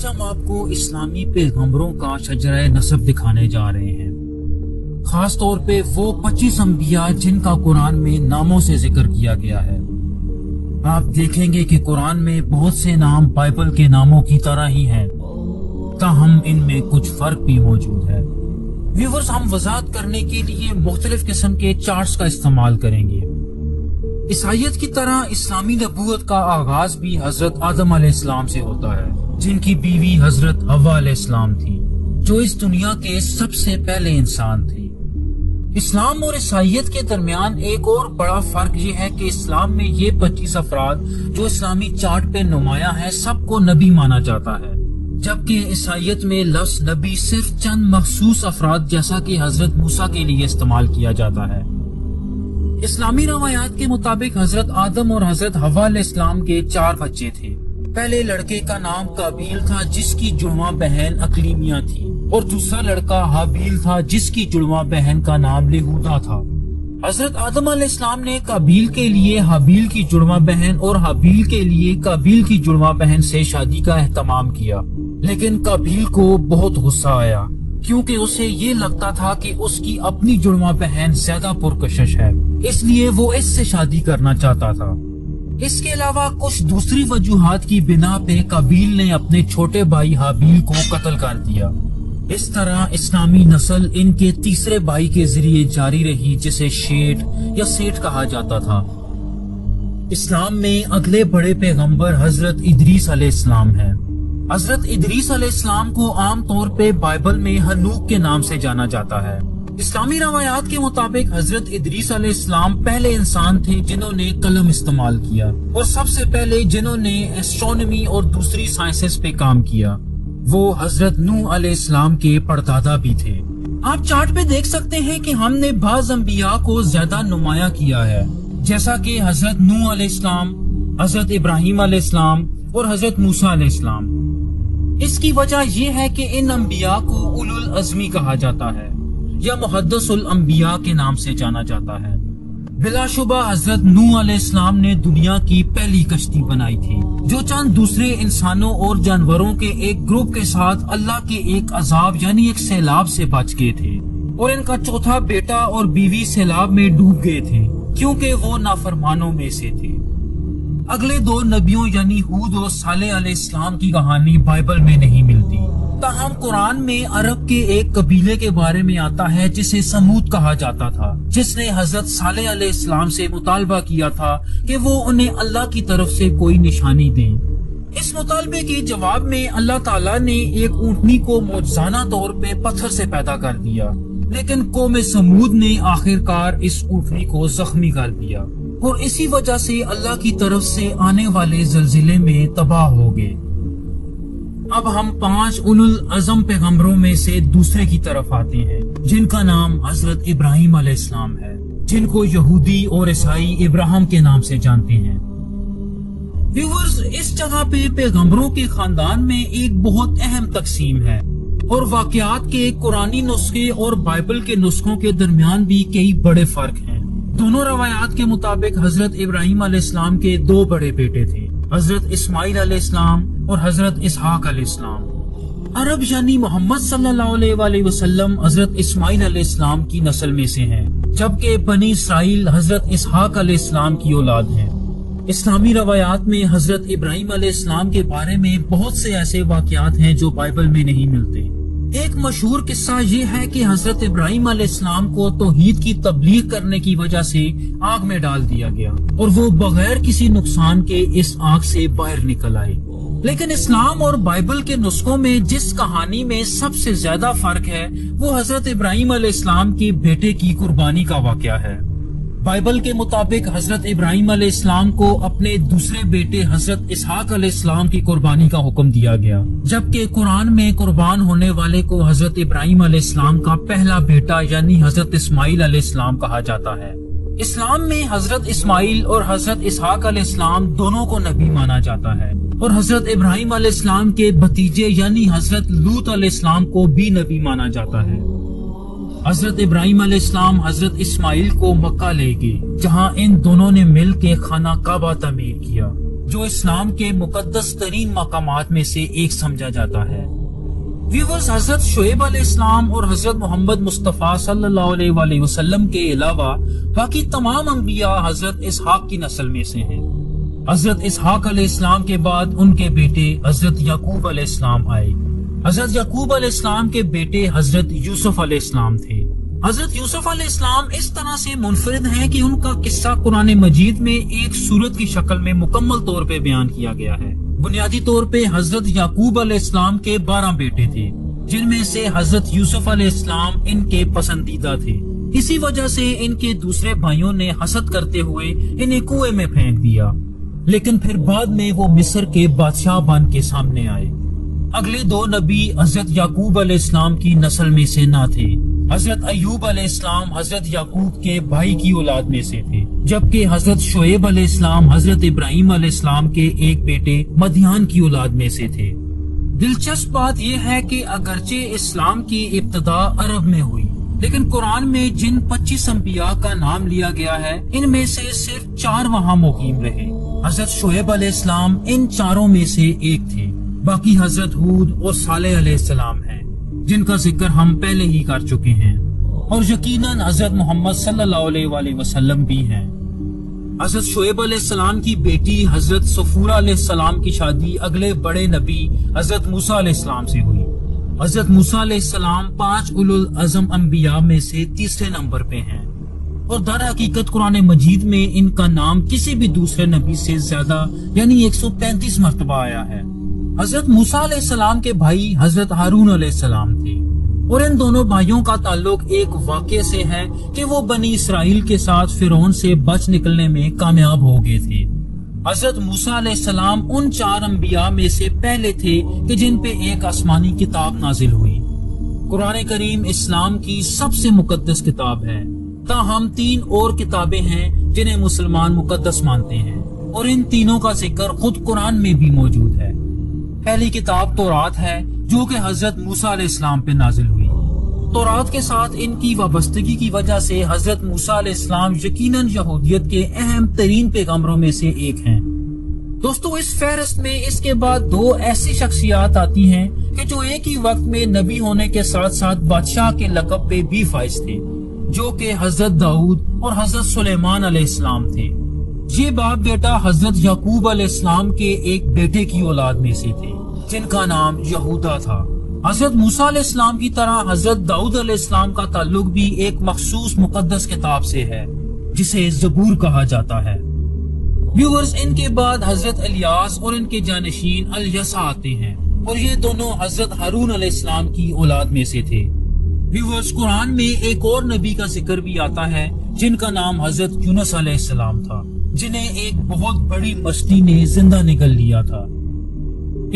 آج ہم آپ کو اسلامی پیغمبروں کا شجرہ نسب دکھانے جا رہے ہیں، خاص طور پہ وہ 25 انبیاء جن کا قرآن میں ناموں سے ذکر کیا گیا ہے۔ آپ دیکھیں گے کہ قرآن میں بہت سے نام بائبل کے ناموں کی طرح ہی ہیں، تاہم ان میں کچھ فرق بھی موجود ہے۔ ویورز، ہم وضاحت کرنے کے لیے مختلف قسم کے چارٹس کا استعمال کریں گے۔ عیسائیت کی طرح اسلامی نبوت کا آغاز بھی حضرت آدم علیہ السلام سے ہوتا ہے، جن کی بیوی حضرت حوا علیہ السلام تھی، جو اس دنیا کے سب سے پہلے انسان تھی۔ اسلام اور عیسائیت کے درمیان ایک اور بڑا فرق یہ ہے کہ اسلام میں یہ 25 افراد جو اسلامی چارٹ پہ نمایاں ہیں سب کو نبی مانا جاتا ہے، جبکہ عیسائیت میں لفظ نبی صرف چند مخصوص افراد جیسا کہ حضرت موسیٰ کے لیے استعمال کیا جاتا ہے۔ اسلامی روایات کے مطابق حضرت آدم اور حضرت حوا علیہ السلام کے 4 بچے تھے۔ پہلے لڑکے کا نام قابیل تھا جس کی جڑواں بہن اقلیمیہ تھی، اور دوسرا لڑکا حابیل تھا جس کی جڑواں بہن کا نام لہودا تھا۔ حضرت آدم علیہ السلام نے قابیل کے لیے حابیل کی جڑواں بہن اور حابیل کے لیے قابیل کی جڑواں بہن سے شادی کا اہتمام کیا، لیکن قابیل کو بہت غصہ آیا کیونکہ اسے یہ لگتا تھا کہ اس کی اپنی جڑواں بہن زیادہ پرکشش ہے، اس لیے وہ اس سے شادی کرنا چاہتا تھا۔ اس کے علاوہ کچھ دوسری وجوہات کی بنا پہ قابیل نے اپنے چھوٹے بھائی حابیل کو قتل کر دیا۔ اس طرح اسلامی نسل ان کے تیسرے بھائی کے ذریعے جاری رہی، جسے شیٹ یا سیٹ کہا جاتا تھا۔ اسلام میں اگلے بڑے پیغمبر حضرت ادریس علیہ السلام ہیں۔ حضرت ادریس علیہ السلام کو عام طور پہ بائبل میں ہنوک کے نام سے جانا جاتا ہے۔ اسلامی روایات کے مطابق حضرت ادریس علیہ السلام پہلے انسان تھے جنہوں نے قلم استعمال کیا، اور سب سے پہلے جنہوں نے ایسٹرونومی اور دوسری سائنسز پہ کام کیا۔ وہ حضرت نوح علیہ السلام کے پردادا بھی تھے۔ آپ چارٹ پہ دیکھ سکتے ہیں کہ ہم نے بعض انبیاء کو زیادہ نمایاں کیا ہے، جیسا کہ حضرت نوح علیہ السلام، حضرت ابراہیم علیہ السلام اور حضرت موسیٰ علیہ السلام۔ اس کی وجہ یہ ہے کہ ان انبیاء کو اولو العزمی کہا جاتا ہے یا محدث الانبیاء کے نام سے جانا جاتا ہے۔ بلا شبہ حضرت نوح علیہ السلام نے دنیا کی پہلی کشتی بنائی تھی، جو چند دوسرے انسانوں اور جانوروں کے ایک گروپ کے ساتھ اللہ کے ایک عذاب یعنی ایک سیلاب سے بچ گئے تھے، اور ان کا چوتھا بیٹا اور بیوی سیلاب میں ڈوب گئے تھے کیونکہ وہ نافرمانوں میں سے تھے۔ اگلے 2 نبیوں یعنی ہود اور صالح علیہ السلام کی کہانی بائبل میں نہیں ملتی، تاہم قرآن میں عرب کے ایک قبیلے کے بارے میں آتا ہے جسے سمود کہا جاتا تھا، جس نے حضرت صالح علیہ السلام سے مطالبہ کیا تھا کہ وہ انہیں اللہ کی طرف سے کوئی نشانی دیں۔ اس مطالبے کے جواب میں اللہ تعالیٰ نے ایک اونٹنی کو معجزانہ طور پہ پتھر سے پیدا کر دیا، لیکن قوم سمود نے آخرکار اس اونٹنی کو زخمی کر دیا، اور اسی وجہ سے اللہ کی طرف سے آنے والے زلزلے میں تباہ ہو گئے۔ اب ہم 5 اولو العزم پیغمبروں میں سے دوسرے کی طرف آتے ہیں، جن کا نام حضرت ابراہیم علیہ السلام ہے، جن کو یہودی اور عیسائی ابراہم کے نام سے جانتے ہیں۔ ویورز، اس جگہ پہ پیغمبروں کے خاندان میں ایک بہت اہم تقسیم ہے، اور واقعات کے قرآنی نسخے اور بائبل کے نسخوں کے درمیان بھی کئی بڑے فرق ہیں۔ دونوں روایات کے مطابق حضرت ابراہیم علیہ السلام کے 2 بڑے بیٹے تھے، حضرت اسماعیل علیہ السلام اور حضرت اسحاق علیہ السلام۔ عرب یعنی محمد صلی اللہ علیہ وآلہ وسلم حضرت اسماعیل علیہ السلام کی نسل میں سے ہیں، جبکہ بنی اسرائیل حضرت اسحاق علیہ السلام کی اولاد ہیں۔ اسلامی روایات میں حضرت ابراہیم علیہ السلام کے بارے میں بہت سے ایسے واقعات ہیں جو بائبل میں نہیں ملتے۔ ایک مشہور قصہ یہ ہے کہ حضرت ابراہیم علیہ السلام کو توحید کی تبلیغ کرنے کی وجہ سے آگ میں ڈال دیا گیا، اور وہ بغیر کسی نقصان کے اس آگ سے باہر نکل آئے۔ لیکن اسلام اور بائبل کے نسخوں میں جس کہانی میں سب سے زیادہ فرق ہے وہ حضرت ابراہیم علیہ السلام کے بیٹے کی قربانی کا واقعہ ہے۔ بائبل کے مطابق حضرت ابراہیم علیہ السلام کو اپنے دوسرے بیٹے حضرت اسحاق علیہ السلام کی قربانی کا حکم دیا گیا، جبکہ قرآن میں قربان ہونے والے کو حضرت ابراہیم علیہ السلام کا پہلا بیٹا یعنی حضرت اسماعیل علیہ السلام کہا جاتا ہے۔ اسلام میں حضرت اسماعیل اور حضرت اسحاق علیہ السلام دونوں کو نبی مانا جاتا ہے، اور حضرت ابراہیم علیہ السلام کے بھتیجے یعنی حضرت لوط علیہ السلام کو بھی نبی مانا جاتا ہے۔ حضرت ابراہیم علیہ السلام حضرت اسماعیل کو مکہ لے گئے، جہاں ان دونوں نے مل کے خانہ کعبہ تعمیر کیا، جو اسلام کے مقدس ترین مقامات میں سے ایک سمجھا جاتا ہے۔ ویورز، حضرت شعیب علیہ السلام اور حضرت محمد مصطفیٰ صلی اللہ علیہ وآلہ وسلم کے علاوہ باقی تمام انبیاء حضرت اسحاق کی نسل میں سے ہیں۔ حضرت اسحاق علیہ السلام کے بعد ان کے بیٹے حضرت یعقوب علیہ السلام آئے۔ حضرت یعقوب علیہ السلام کے بیٹے حضرت یوسف علیہ السلام تھے۔ حضرت یوسف علیہ السلام اس طرح سے منفرد ہیں کہ ان کا قصہ قرآن مجید میں ایک سورت کی شکل میں مکمل طور پہ بیان کیا گیا ہے۔ بنیادی طور پہ حضرت یعقوب علیہ السلام کے 12 بیٹے تھے، جن میں سے حضرت یوسف علیہ السلام ان کے پسندیدہ تھے۔ اسی وجہ سے ان کے دوسرے بھائیوں نے حسد کرتے ہوئے انہیں کنویں میں پھینک دیا، لیکن پھر بعد میں وہ مصر کے بادشاہ بن کے سامنے آئے۔ اگلے 2 نبی حضرت یعقوب علیہ السلام کی نسل میں سے نہ تھے۔ حضرت ایوب علیہ السلام حضرت یعقوب کے بھائی کی اولاد میں سے تھے، جبکہ حضرت شعیب علیہ السلام حضرت ابراہیم علیہ السلام کے ایک بیٹے مدیان کی اولاد میں سے تھے۔ دلچسپ بات یہ ہے کہ اگرچہ اسلام کی ابتدا عرب میں ہوئی، لیکن قرآن میں جن 25 انبیاء کا نام لیا گیا ہے، ان میں سے صرف 4 وہاں مقیم رہے۔ حضرت شعیب علیہ السلام ان 4 میں سے ایک تھے، باقی حضرت ہود اور صالح علیہ السلام ہیں، جن کا ذکر ہم پہلے ہی کر چکے ہیں، اور یقیناً حضرت محمد صلی اللہ علیہ وآلہ وسلم بھی ہیں۔ حضرت شعیب علیہ السلام کی بیٹی حضرت صفورہ علیہ السلام کی شادی اگلے بڑے نبی حضرت موسیٰ علیہ السلام سے ہوئی۔ حضرت موسیٰ علیہ السلام 5 اولو العزم انبیاء میں سے تیسرے نمبر پہ ہیں، اور در حقیقت قرآن مجید میں ان کا نام کسی بھی دوسرے نبی سے زیادہ یعنی 135 مرتبہ آیا ہے۔ حضرت موسیٰ علیہ السلام کے بھائی حضرت ہارون علیہ السلام تھے، اور ان دونوں بھائیوں کا تعلق ایک واقعے سے ہے کہ وہ بنی اسرائیل کے ساتھ فرعون سے بچ نکلنے میں کامیاب ہو گئے تھے۔ حضرت موسیٰ علیہ السلام ان 4 انبیاء میں سے پہلے تھے کہ جن پہ ایک آسمانی کتاب نازل ہوئی۔ قرآن کریم اسلام کی سب سے مقدس کتاب ہے، تاہم 3 اور کتابیں ہیں جنہیں مسلمان مقدس مانتے ہیں، اور ان تینوں کا ذکر خود قرآن میں بھی موجود ہے۔ پہلی کتاب تورات ہے، جو کہ حضرت موسیٰ علیہ السلام پہ نازل ہوئی۔ تورات کے ساتھ ان کی وابستگی کی وجہ سے حضرت موسیٰ علیہ السلام یقیناً یہودیت کے اہم ترین پیغمبروں میں سے ایک ہیں۔ دوستو، اس فہرست میں اس کے بعد 2 ایسی شخصیات آتی ہیں کہ جو ایک ہی وقت میں نبی ہونے کے ساتھ ساتھ بادشاہ کے لقب پہ بھی فائز تھے، جو کہ حضرت داؤد اور حضرت سلیمان علیہ السلام تھے۔ یہ باپ بیٹا حضرت یعقوب علیہ السلام کے ایک بیٹے کی اولاد میں سے تھے، جن کا نام یہودا تھا۔ حضرت موسیٰ علیہ السلام کی طرح حضرت داؤد علیہ السلام کا تعلق بھی ایک مخصوص مقدس کتاب سے ہے، جسے زبور کہا جاتا ہے۔ ویورز، ان کے بعد حضرت الیاس اور ان کے جانشین الیسع آتے ہیں، اور یہ دونوں حضرت ہارون علیہ السلام کی اولاد میں سے تھے۔ ویورز، قرآن میں ایک اور نبی کا ذکر بھی آتا ہے جن کا نام حضرت یونس علیہ السلام تھا، جنہیں ایک بہت بڑی مچھلی نے زندہ نگل لیا تھا۔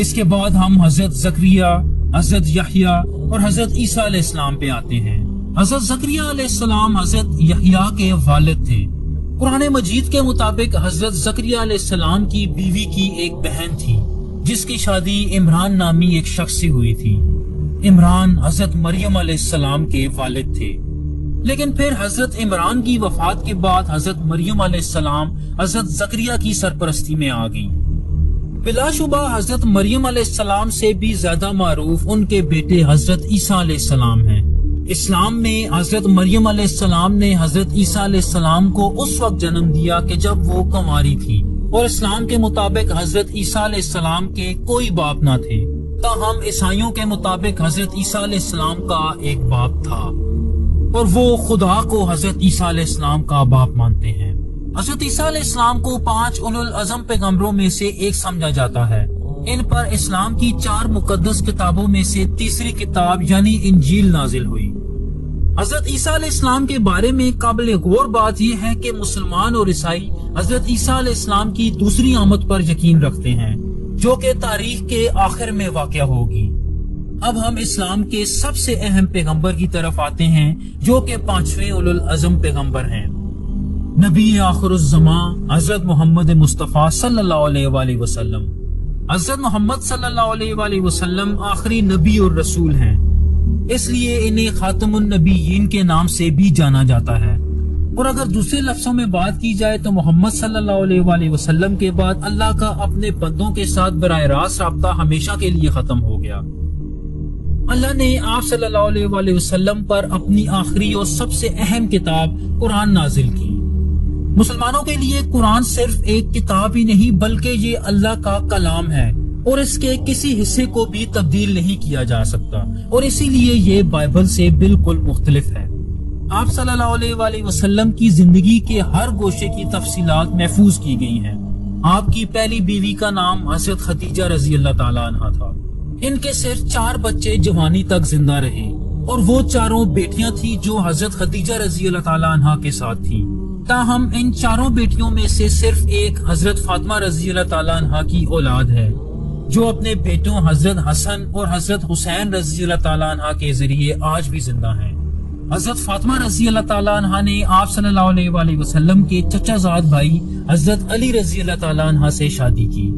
اس کے بعد ہم حضرت زکریا، حضرت یحییٰ اور حضرت عیسیٰ علیہ السلام پہ آتے ہیں۔ حضرت زکریا علیہ السلام حضرت یحییٰ کے والد تھے۔ قرآن مجید کے مطابق حضرت زکریا علیہ السلام کی بیوی کی ایک بہن تھی، جس کی شادی عمران نامی ایک شخص سے ہوئی تھی۔ عمران حضرت مریم علیہ السلام کے والد تھے، لیکن پھر حضرت عمران کی وفات کے بعد حضرت مریم علیہ السلام حضرت زکریا کی سرپرستی میں آ گئیں۔ بلا شبہ حضرت مریم علیہ السلام سے بھی زیادہ معروف ان کے بیٹے حضرت عیسیٰ علیہ السلام ہیں۔ اسلام میں حضرت مریم علیہ السلام نے حضرت عیسیٰ علیہ السلام کو اس وقت جنم دیا کہ جب وہ کنواری تھی، اور اسلام کے مطابق حضرت عیسیٰ علیہ السلام کے کوئی باپ نہ تھے، تاہم عیسائیوں کے مطابق حضرت عیسیٰ علیہ السلام کا ایک باپ تھا، اور وہ خدا کو حضرت عیسیٰ علیہ السلام کا باپ مانتے ہیں۔ حضرت عیسیٰ علیہ السلام کو 5 اولو العزم پیغمبروں میں سے ایک سمجھا جاتا ہے۔ ان پر اسلام کی 4 مقدس کتابوں میں سے تیسری کتاب یعنی انجیل نازل ہوئی۔ حضرت عیسیٰ علیہ السلام کے بارے میں قابل غور بات یہ ہے کہ مسلمان اور عیسائی حضرت عیسیٰ علیہ السلام کی دوسری آمد پر یقین رکھتے ہیں، جو کہ تاریخ کے آخر میں واقع ہوگی۔ اب ہم اسلام کے سب سے اہم پیغمبر کی طرف آتے ہیں، جو کہ 5ویں اولو العزم پیغمبر ہیں، نبی آخر الزمان حضرت محمد مصطفیٰ صلی اللہ علیہ وآلہ وسلم۔ حضرت محمد صلی اللہ علیہ وآلہ وسلم آخری نبی اور رسول ہیں، اس لیے انہیں خاتم النبیین کے نام سے بھی جانا جاتا ہے۔ اور اگر دوسرے لفظوں میں بات کی جائے تو محمد صلی اللہ علیہ وآلہ وسلم کے بعد اللہ کا اپنے بندوں کے ساتھ براہ راست رابطہ ہمیشہ کے لیے ختم ہو گیا۔ اللہ نے آپ صلی اللہ علیہ وآلہ وسلم پر اپنی آخری اور سب سے اہم کتاب قرآن نازل کی۔ مسلمانوں کے لیے قرآن صرف ایک کتاب ہی نہیں بلکہ یہ اللہ کا کلام ہے اور اس کے کسی حصے کو بھی تبدیل نہیں کیا جا سکتا، اور اسی لیے یہ بائبل سے بالکل مختلف ہے۔ آپ صلی اللہ علیہ وآلہ وسلم کی زندگی کے ہر گوشے کی تفصیلات محفوظ کی گئی ہیں۔ آپ کی پہلی بیوی کا نام حضرت خدیجہ رضی اللہ تعالیٰ عنہا تھا۔ ان کے صرف 4 بچے جوانی تک زندہ رہے، اور وہ 4 بیٹیاں تھیں جو حضرت خدیجہ رضی اللہ تعالیٰ عنہا کے ساتھ تھیں۔ تاہم ان 4 بیٹیوں میں سے صرف ایک حضرت فاطمہ رضی اللہ تعالیٰ عنہا کی اولاد ہے، جو اپنے بیٹوں حضرت حسن اور حضرت حسین رضی اللہ تعالیٰ عنہا کے ذریعے آج بھی زندہ ہیں۔ حضرت فاطمہ رضی اللہ تعالیٰ عنہا نے آپ صلی اللہ علیہ وآلہ وسلم کے چچا زاد بھائی حضرت علی رضی اللہ تعالیٰ عنہ سے شادی کی۔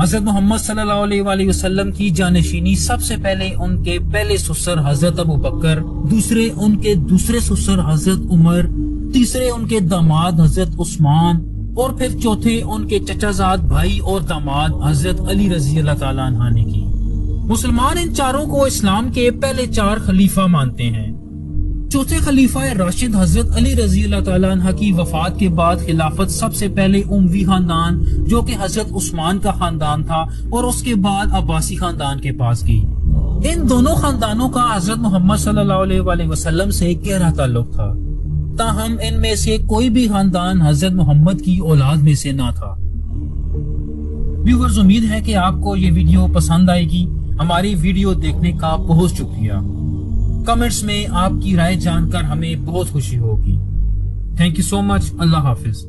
حضرت محمد صلی اللہ علیہ وآلہ وسلم کی جانشینی سب سے پہلے ان کے پہلے سسر حضرت ابو بکر، دوسرے ان کے دوسرے سسر حضرت عمر، تیسرے ان کے داماد حضرت عثمان، اور پھر چوتھے ان کے چچا زاد بھائی اور داماد حضرت علی رضی اللہ تعالیٰ عنہ نے کی۔ مسلمان ان 4 کو اسلام کے پہلے 4 خلیفہ مانتے ہیں۔ چوتھے خلیفہ راشد حضرت علی رضی اللہ تعالیٰ عنہ کی وفات کے بعد خلافت سب سے پہلے اموی خاندان جو کہ حضرت عثمان کا خاندان تھا اور اس کے بعد عباسی خاندان کے پاس گئی۔ ان دونوں خاندانوں کا حضرت محمد صلی اللہ علیہ وآلہ وسلم سے گہرا تعلق تھا، تاہم ان میں سے کوئی بھی خاندان حضرت محمد کی اولاد میں سے نہ تھا۔ ویورز، امید ہے کہ آپ کو یہ ویڈیو پسند آئے گی۔ ہماری ویڈیو دیکھنے کا بہت شکریہ۔ کمنٹس میں آپ کی رائے جان کر ہمیں بہت خوشی ہوگی۔ تھینک یو سو مچ۔ اللہ حافظ۔